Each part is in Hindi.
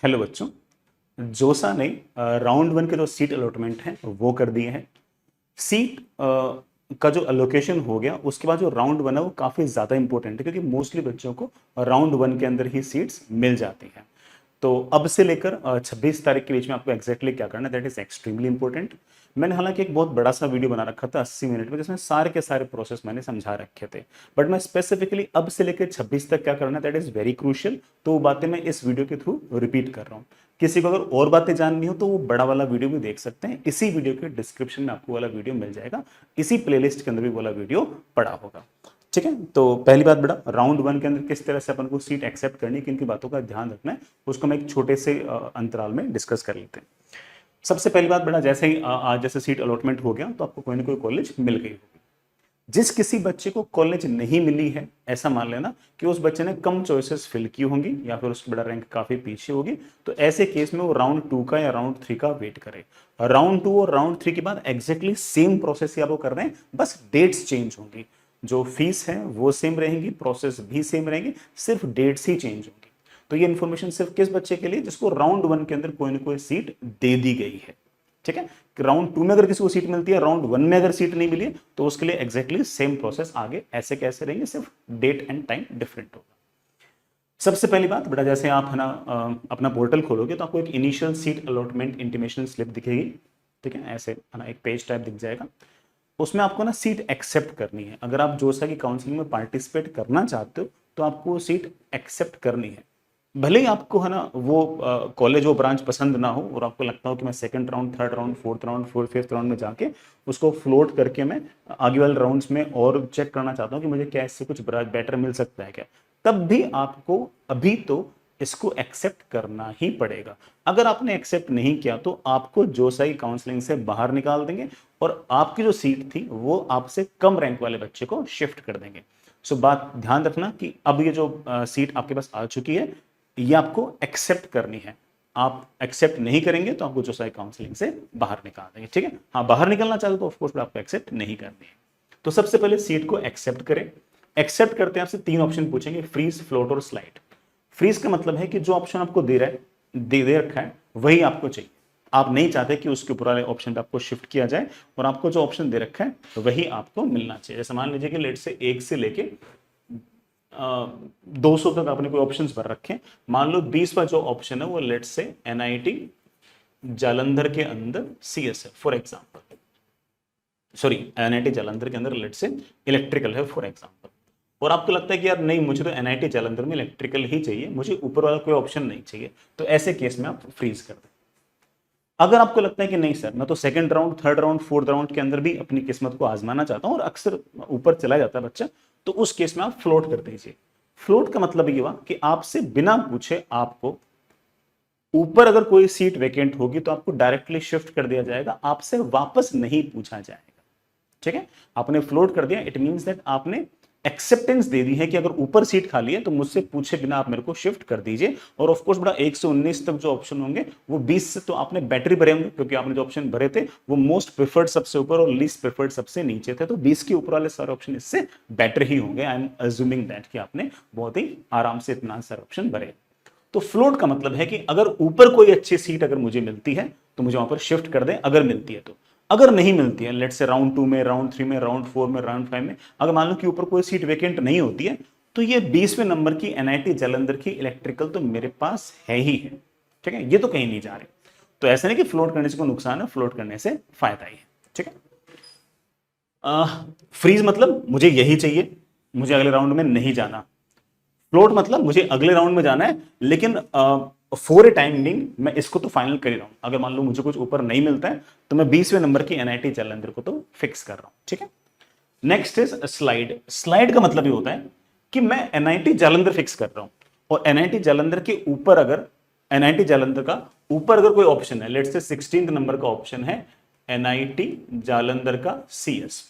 हेलो बच्चों। जोसा ने राउंड वन के जो सीट अलॉटमेंट हैं वो कर दिए हैं। सीट का जो अलोकेशन हो गया उसके बाद जो राउंड वन है वो काफ़ी ज़्यादा इंपॉर्टेंट है, क्योंकि मोस्टली बच्चों को राउंड वन के अंदर ही सीट्स मिल जाती हैं। तो अब से लेकर 26 तारीख के बीच में आपको एक्जैक्टली क्या करना है, दैट इज एक्सट्रीमली इंपॉर्टेंट। मैंने हालांकि एक बहुत बड़ा सा वीडियो बना रखा था 80 मिनट में, जिसमें सारे के सारे प्रोसेस मैंने समझा रखे थे, बट मैं स्पेसिफिकली अब से लेकर 26 तक क्या करना है दैट इज वेरी क्रूशियल। तो वो बातें मैं इस वीडियो के थ्रू रिपीट कर रहा हूँ। किसी को अगर और बातें जाननी हो तो वो बड़ा वाला वीडियो भी देख सकते हैं, इसी वीडियो के डिस्क्रिप्शन में आपको वाला वीडियो मिल जाएगा, इसी प्लेलिस्ट के अंदर भी वाला वीडियो पड़ा होगा। ठीक है, तो पहली बात बेटा, राउंड वन के अंदर किस तरह से अपन को सीट एक्सेप्ट करनी है, किन की बातों का ध्यान रखना है, उसको हम एक छोटे से अंतराल में डिस्कस कर लेते हैं। सबसे पहली बात बेटा, जैसे ही आज जैसे सीट अलॉटमेंट हो गया तो आपको कोई ना कोई कॉलेज मिल गई होगी। जिस किसी बच्चे को कॉलेज नहीं मिली है, ऐसा मान लेना कि उस बच्चे ने कम चॉइसेस फिल की होंगी या फिर उसकी बड़ा रैंक काफी पीछे होगी, तो ऐसे केस में वो राउंड टू का या राउंड थ्री का वेट करे। राउंड टू और राउंड थ्री के बाद एग्जैक्टली सेम प्रोसेस ही आपको कर रहे हैं, बस डेट्स चेंज होंगी। जो फीस है वो सेम रहेंगी, प्रोसेस भी सेम रहेंगे, सिर्फ डेट्स ही चेंज होंगी। तो ये इन्फॉर्मेशन सिर्फ किस बच्चे के लिए, जिसको राउंड वन के अंदर कोई ना कोई सीट दे दी गई है। ठीक है, राउंड टू में अगर किसी को सीट मिलती है, राउंड वन में अगर सीट नहीं मिली है, तो उसके लिए एग्जैक्टली सेम प्रोसेस आगे ऐसे कैसे रहेंगे, सिर्फ डेट एंड टाइम डिफरेंट होगा। सबसे पहली बात बेटा, जैसे आप है ना अपना पोर्टल खोलोगे तो आपको एक initial seat allotment intimation slip दिखेगी। ठीक है, ऐसे है ना एक पेज टाइप दिख जाएगा। उसमें आपको ना सीट एक्सेप्ट करनी है। अगर आप जोसा की काउंसलिंग में पार्टिसिपेट करना चाहते हो तो आपको सीट एक्सेप्ट करनी है। भले ही आपको है ना वो कॉलेज वो ब्रांच पसंद ना हो और आपको लगता हो कि मैं second round, third round, fourth round, fifth round में जाके उसको फ्लोट करके मैं आगे वाले राउंड्स में और चेक करना चाहता हूँ कि मुझे क्या इससे कुछ बेटर मिल सकता है क्या, तब भी आपको अभी तो इसको एक्सेप्ट करना ही पड़ेगा। अगर आपने एक्सेप्ट नहीं किया तो आपको जोसाई काउंसलिंग से बाहर निकाल देंगे और आपकी जो सीट थी वो आपसे कम रैंक वाले बच्चे को शिफ्ट कर देंगे। सो बात ध्यान रखना कि अब ये जो सीट आपके पास आ चुकी है ये आपको एक्सेप्ट करनी है। आप एक्सेप्ट नहीं करेंगे तो आपको जोसाई काउंसलिंग से बाहर निकाल देंगे। ठीक है, हाँ बाहर निकलना चाहते तो ऑफकोर्स आपको एक्सेप्ट नहीं करनी है। तो सबसे पहले सीट को एक्सेप्ट करें। एक्सेप्ट करते हैं आपसे तीन ऑप्शन पूछेंगे, फ्रीज, फ्लोट और स्लाइड। फ्रीज का मतलब है कि जो ऑप्शन आपको दे रहा है, दे रखा है वही आपको चाहिए। आप नहीं चाहते कि उसके ऊपर वाले ऑप्शन पे आपको शिफ्ट किया जाए और आपको जो ऑप्शन दे रखा है वही आपको मिलना चाहिए। जैसे मान लीजिए कि लेट से 1 से लेके 200 तक आपने कोई ऑप्शंस भर रखे हैं। मान लो 20वां जो ऑप्शन है वो लेट से एनआईटी जालंधर के अंदर सीएस है for example, sorry NIT Jalandhar के अंदर लेट से इलेक्ट्रिकल है फॉर एग्जांपल, और आपको लगता है कि यार नहीं मुझे तो एनआईटी जालंधर में इलेक्ट्रिकल ही चाहिए, मुझे ऊपर वाला कोई ऑप्शन नहीं चाहिए, तो ऐसे केस में आप फ्रीज कर दें। अगर आपको लगता है कि नहीं सर मैं तो second round, third round, fourth round के अंदर भी अपनी किस्मत को आजमाना चाहता हूं और अक्सर ऊपर चला जाता है बच्चा, तो उस केस में आप फ्लोट कर दीजिए। फ्लोट का मतलब ये हुआ कि आपसे बिना पूछे आपको ऊपर अगर कोई सीट वैकेंट होगी तो आपको डायरेक्टली शिफ्ट कर दिया जाएगा, आपसे वापस नहीं पूछा जाएगा। ठीक है, आपने फ्लोट कर दिया, इट मींस दैट आपने एक्सेप्टेंस दे दी है कि अगर ऊपर सीट खाली है तो मुझसे पूछे बिना आप मेरे को शिफ्ट कर दीजिए। और ऑफ कोर्स बड़ा 1 से 19 तक जो ऑप्शन होंगे वो 20 से तो आपने बैटरी भरे होंगे, क्योंकि आपने जो ऑप्शन भरे थे वो मोस्ट प्रेफर्ड सबसे ऊपर और लीस्ट प्रेफर्ड सबसे नीचे थे, तो 20 के ऊपर वाले सारे ऑप्शन इससे बेटर ही होंगे। आई एम अज्यूमिंग दैट कि आपने बहुत ही आराम से इतना सारे ऑप्शन भरे। तो फ्लोट का मतलब है कि अगर ऊपर कोई अच्छी सीट अगर मुझे मिलती है तो मुझे वहां पर शिफ्ट कर दें, अगर मिलती है तो। अगर नहीं मिलती है, लेट से राउंड 2 में, राउंड 3 में, राउंड 4 में, राउंड 5 में, अगर मान लो कि ऊपर कोई सीट वेकेंट नहीं होती है, तो ये 20वें नंबर की एनआईटी जालंधर की इलेक्ट्रिकल तो मेरे पास है ही है। ठीक है, ये तो कहीं नहीं जा रहे। तो ऐसा नहीं कि फ्लोट करने से कोई नुकसान है, फ्लोट करने से फायदा ही है। ठीक है, फ्रीज मतलब मुझे यही चाहिए, मुझे अगले राउंड में नहीं जाना। फ्लोट मतलब मुझे अगले राउंड में जाना है, लेकिन फॉर ए टाइम बिंग मैं इसको तो फाइनल कर ही रहा हूं। अगर मान लो मुझे कुछ ऊपर नहीं मिलता है तो मैं 20वें नंबर की एनआईटी जालंधर को तो फिक्स कर रहा हूं। ठीक है, नेक्स्ट इज स्लाइड। स्लाइड का मतलब ये होता है कि मैं एनआईटी जालंधर फिक्स कर रहा हूं और एनआईटी जालंधर के ऊपर अगर एनआईटी जालंधर का ऊपर अगर कोई ऑप्शन है, लेट से 16 नंबर का ऑप्शन है एनआईटी जालंधर का सीएस,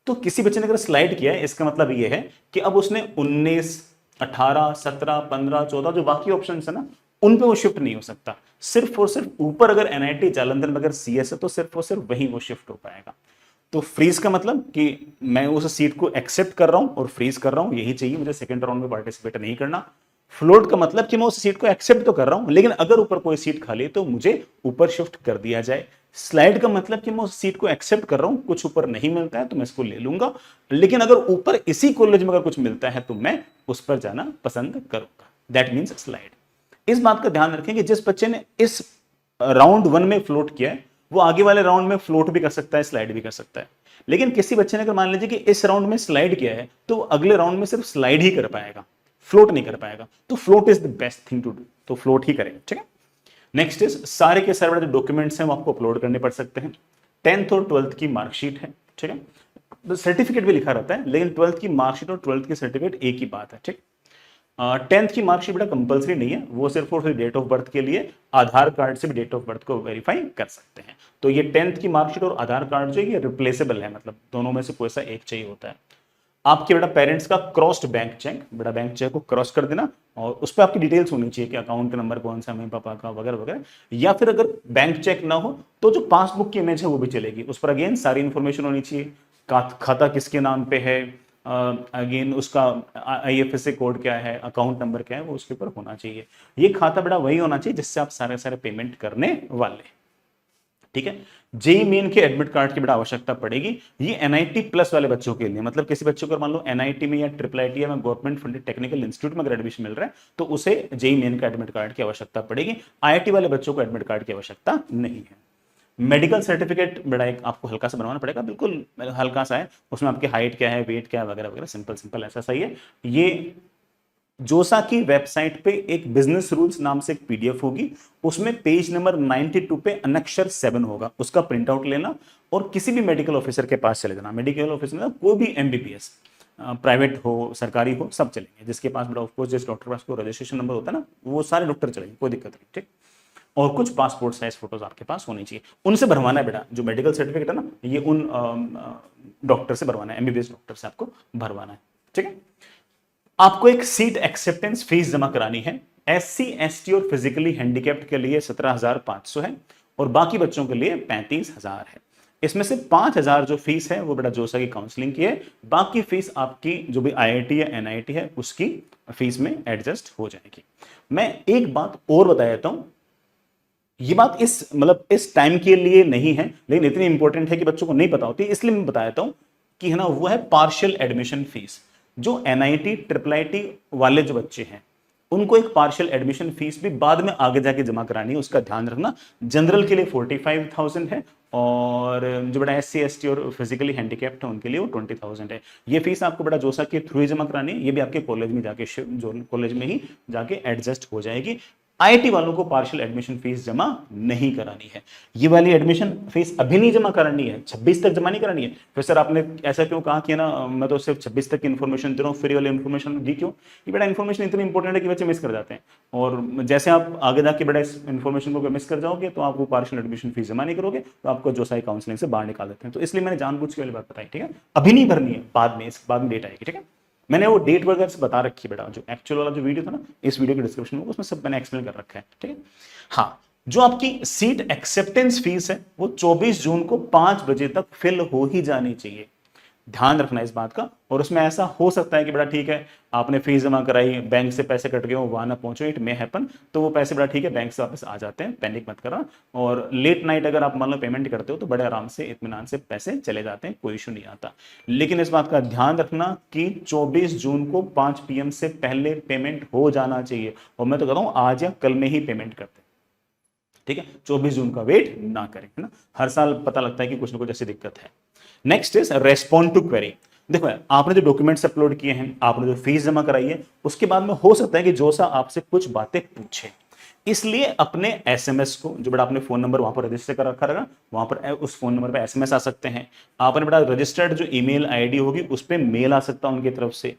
तो किसी बच्चे ने अगर स्लाइड किया है इसका मतलब यह है कि अब उसने 19, 18, 17, 15, 14 जो बाकी ऑप्शन है ना उन पे वो शिफ्ट नहीं हो सकता। सिर्फ और सिर्फ ऊपर अगर एनआईटी जालंधर में अगर सीएस है तो सिर्फ और सिर्फ वही वो शिफ्ट हो पाएगा। तो फ्रीज का मतलब कि मैं उस सीट को एक्सेप्ट कर रहा हूं और फ्रीज कर रहा हूं, यही चाहिए मुझे, सेकंड राउंड में पार्टिसिपेट नहीं करना। फ्लोट का मतलब कि मैं उस सीट को एक्सेप्ट तो कर रहा हूं, लेकिन अगर ऊपर कोई सीट खाली है तो मुझे ऊपर शिफ्ट कर दिया जाए। स्लाइड का मतलब कि मैं उस सीट को एक्सेप्ट कर रहा हूं, कुछ ऊपर नहीं मिलता है तो मैं इसको ले लूंगा, लेकिन अगर ऊपर इसी कॉलेज में अगर कुछ मिलता है तो मैं उस पर जाना पसंद करूंगा। That means slide. इस बात का ध्यान रखें कि जिस बच्चे ने इस राउंड 1 में फ्लोट किया है वो आगे वाले राउंड में फ्लोट भी कर सकता है, स्लाइड भी कर सकता है। लेकिन किसी बच्चे ने अगर मान लीजिए कि इस राउंड में स्लाइड किया है तो अगले राउंड में सिर्फ स्लाइड ही कर पाएगा, फ्लोट नहीं कर पाएगा। तो float is the best thing to do, तो फ्लोट ही करें, ठीक है। नेक्स्ट इज सारे के सारे जो डॉक्यूमेंट्स हैं वो आपको अपलोड करने पड़ सकते हैं। 10th और 12th की मार्कशीट है, ठीक है, सर्टिफिकेट भी लिखा रहता है लेकिन 12th की मार्कशीट और 12th की सर्टिफिकेट एक ही बात है, ठीक। 10th की मार्कशीट बेटा कंपलसरी नहीं है, वो सिर्फ और सिर्फ डेट ऑफ बर्थ के लिए, आधार कार्ड से भी डेट ऑफ बर्थ को वेरीफाई कर सकते हैं। तो ये 10th की मार्कशीट और आधार कार्ड जो है ये रिप्लेसेबल है, मतलब दोनों में से कोई सा एक चाहिए होता है। आपके बेटा पेरेंट्स का क्रॉस्ड बैंक चेक, बेटा बैंक चेक को क्रॉस कर देना और उस पर आपकी डिटेल्स होनी चाहिए कि अकाउंट नंबर कौन सा, मम्मी पापा का वगैरह वगैरह। या फिर अगर बैंक चेक ना हो तो जो पासबुक की इमेज है वो भी चलेगी, उस पर अगेन सारी इंफॉर्मेशन होनी चाहिए, खाता किसके नाम पे है, अगेन उसका IFSC कोड क्या है, अकाउंट नंबर क्या है, वो उसके ऊपर होना चाहिए। ये खाता बेटा वही होना चाहिए जिससे आप सारे सारे पेमेंट करने वाले, ठीक है। जेई मेन के एडमिट कार्ड की बड़ा आवश्यकता पड़ेगी। ये NIT प्लस वाले बच्चों के लिए, मतलब किसी बच्चों को मान लो NIT में या IIIT या गवर्नमेंट फंडेड टेक्निकल इंस्टीट्यूट में अगर एडमिशन मिल रहा है तो उसे जेई मेन का एडमिट कार्ड की आवश्यकता पड़ेगी। IIT वाले बच्चों को एडमिट कार्ड की आवश्यकता नहीं है। मेडिकल सर्टिफिकेट बड़ा एक आपको हल्का सा बनवाना पड़ेगा, बिल्कुल हल्का सा है, उसमें आपकी हाइट क्या है, वेट क्या है वगैरह वगैरह, सिंपल सिंपल ऐसा सही है। ये जोसा की वेबसाइट पे एक बिजनेस रूल्स नाम से एक PDF होगी, उसमें पेज नंबर 92 पे अनक्षर 7 होगा, उसका प्रिंट आउट लेना और किसी भी मेडिकल ऑफिसर के पास चले जाना। मेडिकल ऑफिसर में कोई भी MBBS, प्राइवेट हो सरकारी हो सब चलेंगे, जिसके पास बेटा ऑफकोर्स जिस डॉक्टर के पास को रजिस्ट्रेशन नंबर होता है ना वो सारे डॉक्टर चलेंगे, कोई दिक्कत नहीं, ठीक। और कुछ पासपोर्ट साइज फोटोज आपके पास होनी चाहिए, उनसे भरवाना है बेटा, जो मेडिकल सर्टिफिकेट है ना ये उन डॉक्टर से भरवाना है, MBBS डॉक्टर से आपको भरवाना है, ठीक है। आपको एक सीट एक्सेप्टेंस फीस जमा करानी है। SC ST और फिजिकली हैंडीकैप्ड के लिए 17,500 है और बाकी बच्चों के लिए 35,000 है। इसमें से 5,000 जो फीस है वो बेटा जोसा की काउंसलिंग की है, बाकी फीस आपकी जो भी IIT या NIT है उसकी फीस में एडजस्ट हो जाएगी। मैं एक बात और बता देता हूं, ये बात इस मतलब इस टाइम के लिए नहीं है लेकिन इतनी इंपॉर्टेंट है कि बच्चों को नहीं पता होती, इसलिए मैं बता देता हूं कि है ना वो है पार्शियल एडमिशन फीस। जो NIT IIIT वाले जो बच्चे हैं उनको एक पार्शियल एडमिशन फीस भी बाद में आगे जाके जमा करानी है, उसका ध्यान रखना। जनरल के लिए 45,000 है और जो बड़ा SC ST और फिजिकली हैंडीकैप्ड है उनके लिए वो 20,000 है। ये फीस आपको बड़ा जोसा के थ्रू ही जमा करानी है, ये भी आपके कॉलेज में जाके जो कॉलेज में ही जाके एडजस्ट हो जाएगी। IIT वालों को पार्शियल एडमिशन फीस जमा नहीं करानी है। ये वाली एडमिशन फीस अभी नहीं जमा करानी है, 26 तक जमा नहीं करानी है। फिर सर आपने ऐसा क्यों कहा कि ना मैं तो सिर्फ 26 तक की इन्फॉर्मेशन दे रहा हूँ, फ्री वाली इन्फॉर्मेशन दी क्यों? ये बड़ा इन्फॉर्मेशन इतनी इंपॉर्टेंट है कि बच्चे मिस कर जाते हैं, और जैसे आप आगे जाके बड़ा इस इन्फॉर्मेशन को मिस कर जाओगे तो आप वो पार्शियल एडमिशन फीस जमा नहीं करोगे तो आपको जोसाई काउंसलिंग से बाहर निकाल देते हैं। तो इसलिए मैंने जानबूझ के वाली बात बताई, ठीक है। अभी नहीं भरनी है, बाद में, इसके बाद में डेट आएगी, ठीक है। मैंने वो डेट वगैरह से बता रखी है बेटा, जो एक्चुअल वाला जो वीडियो था ना इस वीडियो के डिस्क्रिप्शन में उसमें सब मैंने एक्सप्लेन कर रखा है, ठीक है। हाँ, जो आपकी सीट एक्सेप्टेंस फीस है वो 24 जून को 5 बजे तक फिल हो ही जानी चाहिए, ध्यान रखना इस बात का। और उसमें ऐसा हो सकता है कि बड़ा ठीक है आपने फीस जमा कराई, बैंक से पैसे कट गए हो, वहां ना पहुंचो, इट मे हैपन, तो वो पैसे बड़ा ठीक है बैंक से वापस आ जाते हैं, पैनिक मत करा। और लेट नाइट अगर आप मान लो पेमेंट करते हो तो बड़े आराम से इत्मीनान से पैसे चले जाते हैं, कोई इशू नहीं आता। लेकिन इस बात का ध्यान रखना कि 24 जून को 5 PM से पहले पेमेंट हो जाना चाहिए, और मैं तो कह रहा हूं आज या कल में ही पेमेंट करते, ठीक है। 24 जून का वेट ना करें, है ना, हर साल पता लगता है कि कुछ ना कुछ ऐसी दिक्कत है। Next is respond to query. देखो आपने जो डॉक्यूमेंट्स अपलोड किए हैं, आपने जो फीस जमा कराई है, उसके बाद में हो सकता है कि जोसा आपसे कुछ बातें पूछे, इसलिए अपने SMS को, जो बड़ा आपने फोन नंबर वहां पर रजिस्टर कर रखा रहेगा, वहां पर उस फोन नंबर पर SMS आ सकते हैं। आपने बड़ा रजिस्टर्ड जो ईमेल ID होगी उस पर मेल आ सकता है उनकी तरफ से।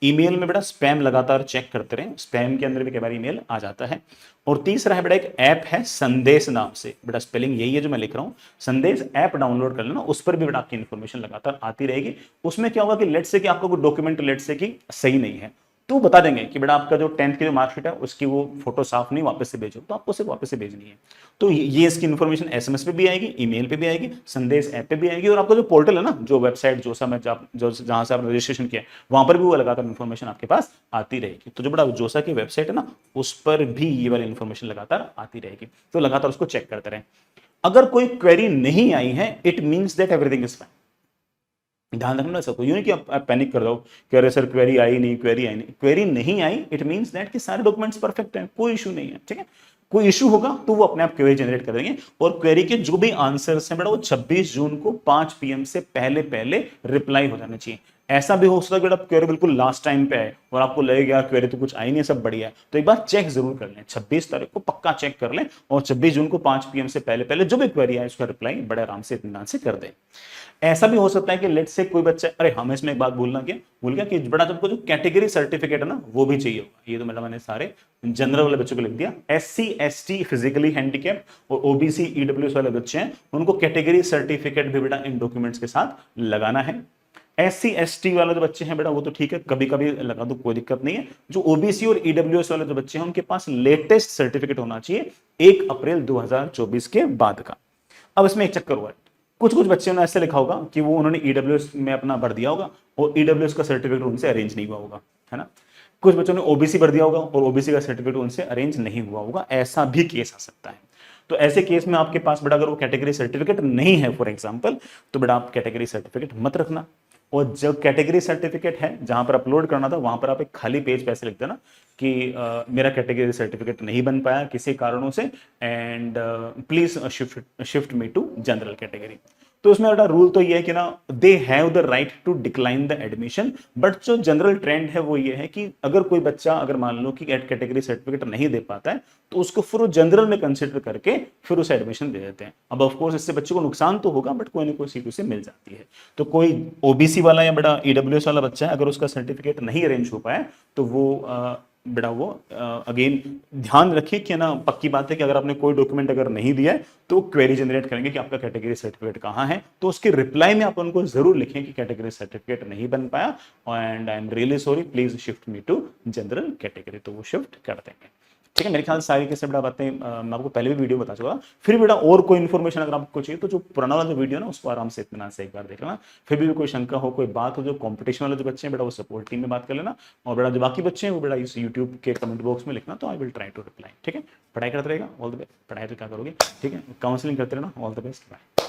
ईमेल में बेटा स्पैम लगातार चेक करते रहें, स्पैम के अंदर भी कई बार ईमेल आ जाता है। और तीसरा है बेटा एक ऐप है संदेश नाम से, बेटा स्पेलिंग यही है जो मैं लिख रहा हूं, संदेश ऐप डाउनलोड कर लेना, उस पर भी बेटा आपकी इंफॉर्मेशन लगातार आती रहेगी। उसमें क्या होगा कि लेट से कि आपका कोई डॉक्यूमेंट लेट से कि सही नहीं है, तो बता देंगे कि बेटा आपका जो 10th की जो मार्कशीट है उसकी वो फोटो साफ नहीं, वापस से भेजो, तो आपको सिर्फ वापस से भेजनी है। तो ये इसकी इन्फॉर्मेशन एसएमएस पे भी आएगी, ईमेल पे भी आएगी, संदेश ऐप पे भी आएगी, और आपका जो पोर्टल है ना, जो वेबसाइट जोसा में जहां से आप रजिस्ट्रेशन किया वहां पर भी वो लगातार इन्फॉर्मेशन आपके पास आती रहेगी। तो जो बड़ा जोसा की वेबसाइट है ना, उस पर भी ये वाली इन्फॉर्मेशन लगातार आती रहेगी, तो लगातार उसको चेक करते रहें। अगर कोई क्वेरी नहीं आई है, it means that everything is fine. ध्यान रखना सबको, यूं नहीं कि आप पैनिक कर दो कि अरे सर क्वेरी आई नहीं, क्वेरी आई नहीं, क्वेरी नहीं आई, इट मींस दैट कि सारे डॉक्यूमेंट्स परफेक्ट हैं, कोई इशू नहीं है, ठीक है। कोई इशू होगा तो वो अपने आप क्वेरी जनरेट कर देंगे, और क्वेरी के जो भी आंसर्स हैं बेटा वो 26 जून को 5 PM से पहले पहले रिप्लाई हो जाने चाहिए। ऐसा भी हो सकता है कि बेटा क्वेरी बिल्कुल लास्ट टाइम पे आए और आपको लगेगा यार क्वेरी तो कुछ आई नहीं, सब बढ़िया है, तो एक बार चेक जरूर कर लें, 26 तारीख को पक्का चेक कर लें, और 26 जून को 5 PM से पहले पहले जो भी क्वेरी आए उसका रिप्लाई बड़े आराम से इत्मीनान से कर दें। ऐसा भी हो सकता है कि लेट से कोई बच्चा, अरे हम इसमें एक बात भूल गया कि बड़ा तुमको जो कैटेगरी सर्टिफिकेट है ना वो भी चाहिए होगा। ये तो मतलब मैंने सारे जनरल वाले बच्चों को लिख दिया, SC ST फिजिकली हैंडीकैप और OBC EWS वाले बच्चे हैं, उनको कैटेगरी सर्टिफिकेट भी बेटा इन डॉक्यूमेंट्स के साथ लगाना है। SC ST वाले जो बच्चे हैं बेटा वो तो ठीक है, कभी कभी लगा दो, कोई दिक्कत नहीं है। जो OBC और EWS वाले जो बच्चे हैं उनके पास लेटेस्ट सर्टिफिकेट होना चाहिए 1 अप्रैल 2024 के बाद का। अब इसमें एक चक्कर हुआ है, कुछ कुछ बच्चों ने ऐसे लिखा होगा कि वो उन्होंने EWS में अपना भर दिया होगा और EWS का सर्टिफिकेट उनसे अरेंज नहीं हुआ होगा, है ना। कुछ बच्चों ने OBC भर दिया होगा और OBC का सर्टिफिकेट उनसे अरेंज नहीं हुआ होगा, ऐसा भी केस आ सकता है। तो ऐसे केस में आपके पास बेटा अगर वो कैटेगरी सर्टिफिकेट नहीं है फॉर एग्जांपल, तो बेटा आप कैटेगरी सर्टिफिकेट मत रखना, और जब कैटेगरी सर्टिफिकेट है जहां पर अपलोड करना था वहां पर आप एक खाली पेज पे ऐसे लिख देना कि मेरा कैटेगरी सर्टिफिकेट नहीं बन पाया किसी कारणों से, and please shift me to general category. तो उसमें बेटा रूल तो ये है कि ना, they have the right to decline the admission, but जो जनरल ट्रेंड है वो ये है कि अगर कोई बच्चा अगर मान लो कि कैटेगरी सर्टिफिकेट नहीं दे पाता है तो उसको फिर वो जनरल में कंसिडर करके फिर उसे एडमिशन दे देते हैं। अब ऑफ कोर्स इससे बच्चे को नुकसान तो होगा, बट कोई ना कोई सीट उसे मिल जाती है। तो कोई OBC वाला या बेटा EWS वाला बच्चा है, अगर उसका सर्टिफिकेट नहीं अरेंज हो पाया तो वो बेटा वो अगेन ध्यान रखिए कि ना, पक्की बात है कि अगर आपने कोई डॉक्यूमेंट अगर नहीं दिया है तो क्वेरी जनरेट करेंगे कि आपका कैटेगरी सर्टिफिकेट कहाँ है, तो उसके रिप्लाई में आप उनको जरूर लिखें कि कैटेगरी सर्टिफिकेट नहीं बन पाया and I am really sorry, please shift me to general category, तो वो शिफ्ट कर देंगे। ठीक है, मेरे ख्याल सारी कैसे बेटा बातें मैं आपको पहले भी वीडियो बता चुका। फिर बेटा और कोई इन्फॉर्मेशन अगर आपको चाहिए तो जो पुराना वाला जो वीडियो ना उसको आराम से इत्मीनान से एक बार देख लेना। फिर भी कोई शंका हो, कोई बात हो, जो कंपटीशन वाले जो बच्चे हैं बेटा वो सपोर्ट टीम में बात कर लेना, और बेटा जो बाकी बच्चे हैं वो बेटा इस यूट्यूब के कमेंट बॉक्स में लिखना, तो I will try to reply. ठीक है, पढ़ाई करते रहेगा, ऑल द बेस्ट। पढ़ाई तो क्या करोगे, ठीक है, काउंसलिंग करते रहना, ऑल द बेस्ट, बाय।